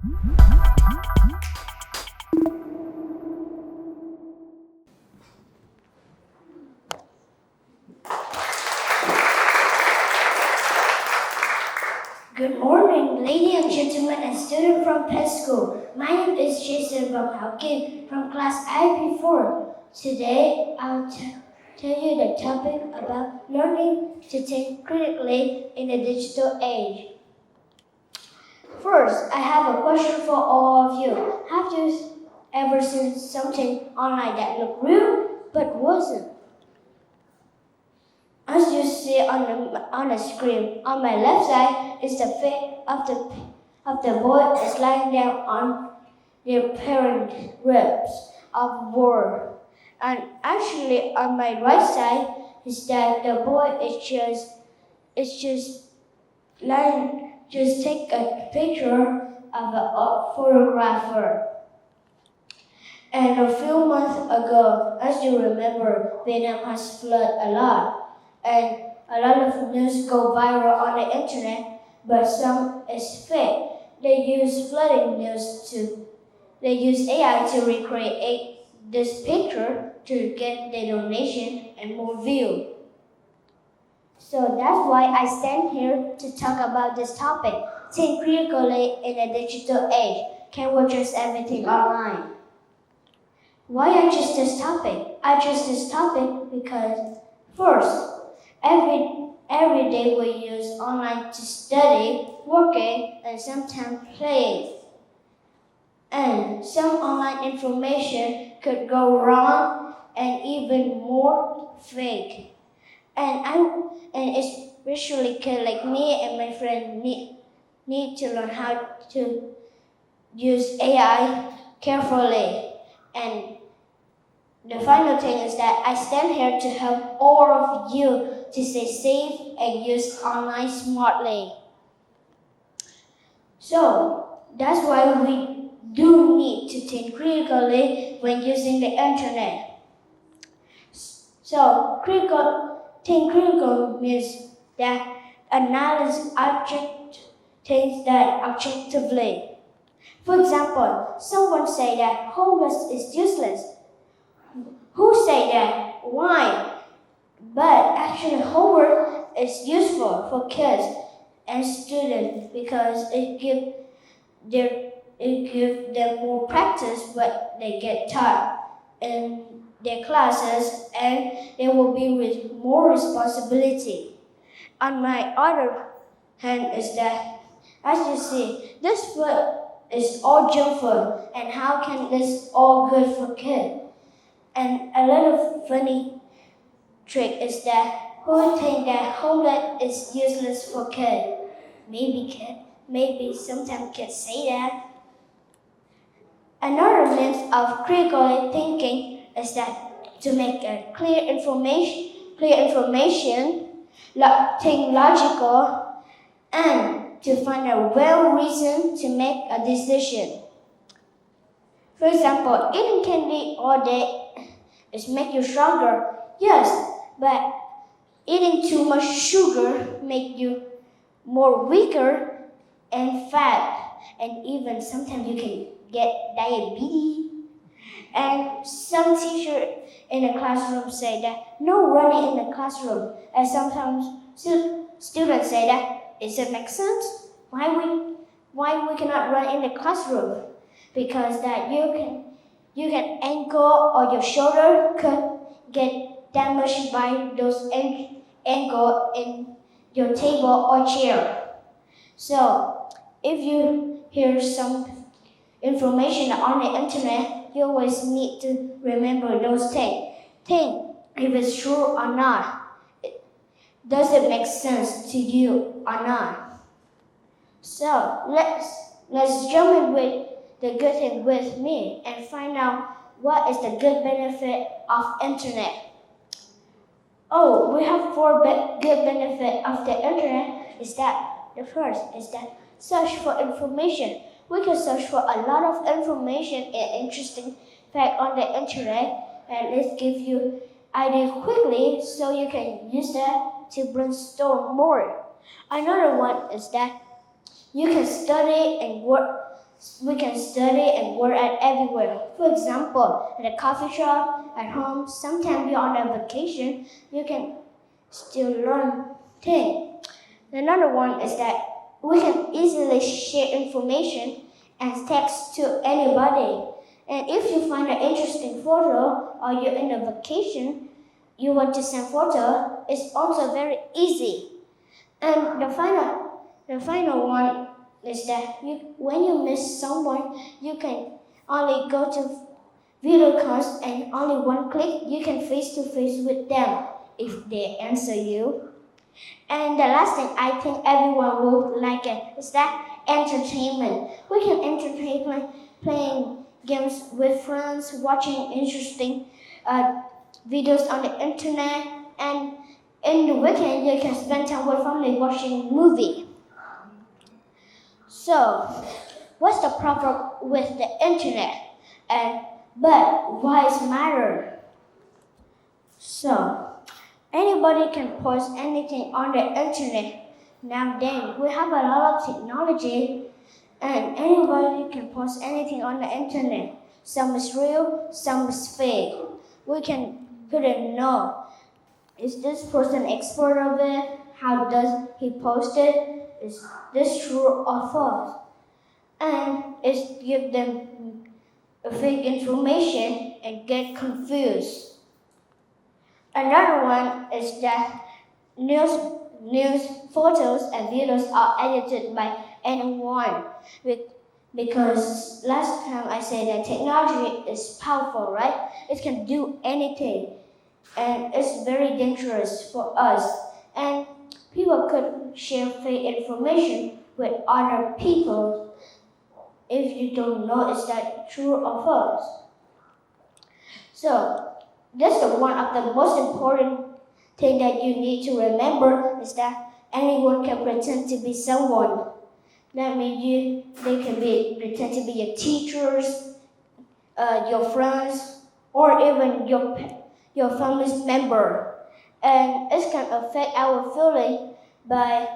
Good morning, ladies and gentlemen and students from PennSchool. My name is Jason KIEN from class IP4. Today, I'll tell you the topic about learning to think critically in the digital age. First, I have a question for all of you. Have you ever seen something online that looked real but wasn't? As you see on the screen, on my left side is the face of the boy is lying down on their parent ribs of war. And actually on my right side is that the boy is just take a picture of a photographer. And a few months ago, as you remember, Vietnam has flooded a lot. And a lot of news go viral on the internet, but some is fake. They use AI to recreate this picture to get the donation and more views. So that's why I stand here to talk about this topic. Think critically in a digital age. Can we trust everything online? Why I choose this topic? I choose this topic because, first, every day we use online to study, working, and sometimes play. And some online information could go wrong and even more fake. And especially kids like me and my friend need to learn how to use AI carefully. And the final thing is that I stand here to help all of you to stay safe and use online smartly. So that's why we do need to think critically when using the internet. So think critical means that analyze things that objectively. For example, someone say that homework is useless. Who say that? Why? But actually homework is useful for kids and students because it gives them more practice what they get taught in their classes, and they will be with more responsibility. On my other hand is that, as you see, this food is all junk food, and how can this all good for kids? And a little funny trick is that who think that homework is useless for kids? Maybe sometimes kids say that. Another means of critical thinking is that to make a clear information, think logical, and to find a well reason to make a decision. For example, eating candy all day is make you stronger. Yes, but eating too much sugar make you more weaker and fat, and even sometimes you can get diabetes. And some teachers in the classroom say that no running in the classroom, and sometimes students say that, does it make sense? Why we cannot run in the classroom? Because that you can ankle or your shoulder could get damaged by those ankle in your table or chair. So if you hear some information on the internet, you always need to remember those things. Think if it's true or not. Does it make sense to you or not? So let's jump in with the good thing with me and find out what is the good benefit of internet. Oh, we have four good benefits of the internet. The first is that search for information. We can search for a lot of information and interesting facts on the internet, and it gives you ideas quickly so you can use that to brainstorm more. Another one is that you can study and work we can study and work at everywhere. For example, at a coffee shop, at home, sometimes you're on a vacation, you can still learn things. Another one is that we can easily share information and text to anybody. And if you find an interesting photo or you're in a vacation, you want to send photo, it's also very easy. And the final one is that when you miss someone, you can only go to video calls and only one click, you can face-to-face with them if they answer you. And the last thing I think everyone will like it is that entertainment. We can entertain playing games with friends, watching interesting videos on the internet, and in the weekend you can spend time with family watching movie. So, what's the problem with the internet? But why it matter? So, anybody can post anything on the internet. Nowadays, we have a lot of technology, and anybody can post anything on the internet. Some is real, some is fake. We couldn't know. Is this person expert of it? How does he post it? Is this true or false? And it give them fake information and get confused. Another one is that news, photos, and videos are edited by anyone. Because last time I said that technology is powerful, right? It can do anything. And it's very dangerous for us. And people could share fake information with other people if you don't know is that true or false. So, that's one of the most important thing that you need to remember is that anyone can pretend to be someone. That means they can pretend to be your teachers, your friends, or even your family's member. And it can affect our feeling by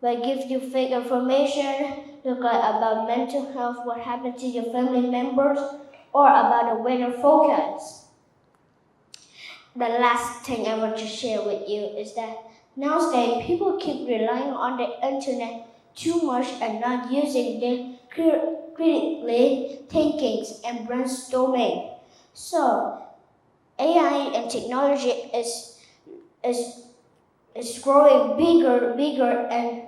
give you fake information, look like about mental health, what happened to your family members, or about the weather forecast. The last thing I want to share with you is that nowadays people keep relying on the internet too much and not using their critically thinking and brainstorming. So AI and technology is growing bigger and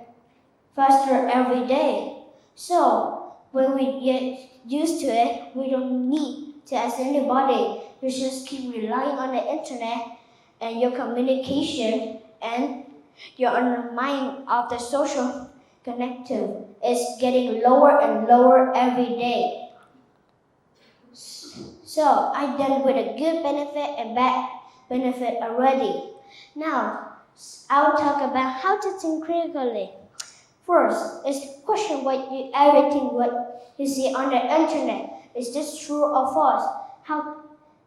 faster every day. So when we get used to it, we don't need to ask anybody. You just keep relying on the internet and your communication and your undermining of the social connective is getting lower and lower every day. So I done with a good benefit and bad benefit already. Now I'll talk about how to think critically. First is question everything what you see on the internet. Is this true or false?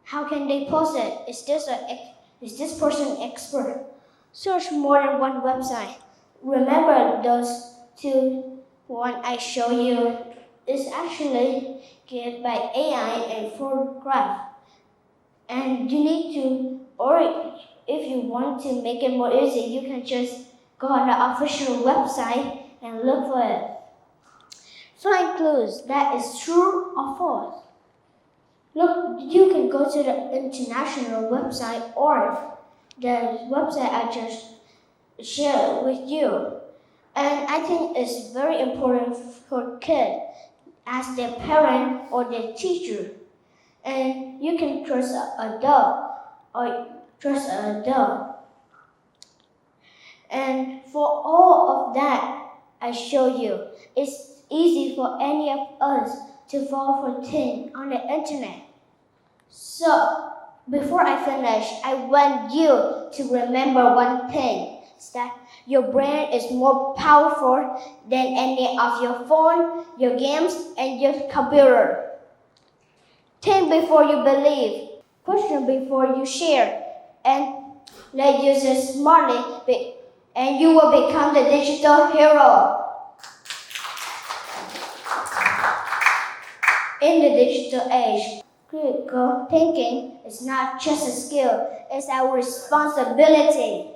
How can they post it? Is this person expert? Search more than one website. Remember those two one I show you is actually given by AI and photograph. And you need to, or if you want to make it more easy, you can just go on the official website and look for it. Find clues that is true or false. Look, you can go to the international website or the website I just shared with you. And I think it's very important for kids, ask their parent or their teacher. And you can trust an adult or trust an adult. And for all of that I show you, it's easy for any of us to fall for things on the internet. So, before I finish, I want you to remember one thing, is that your brain is more powerful than any of your phone, your games, and your computer. Think before you believe, question before you share, and let users smartly, and you will become the digital hero. in the digital age. Critical thinking is not just a skill, it's our responsibility.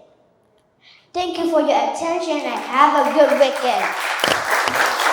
Thank you for your attention and have a good weekend.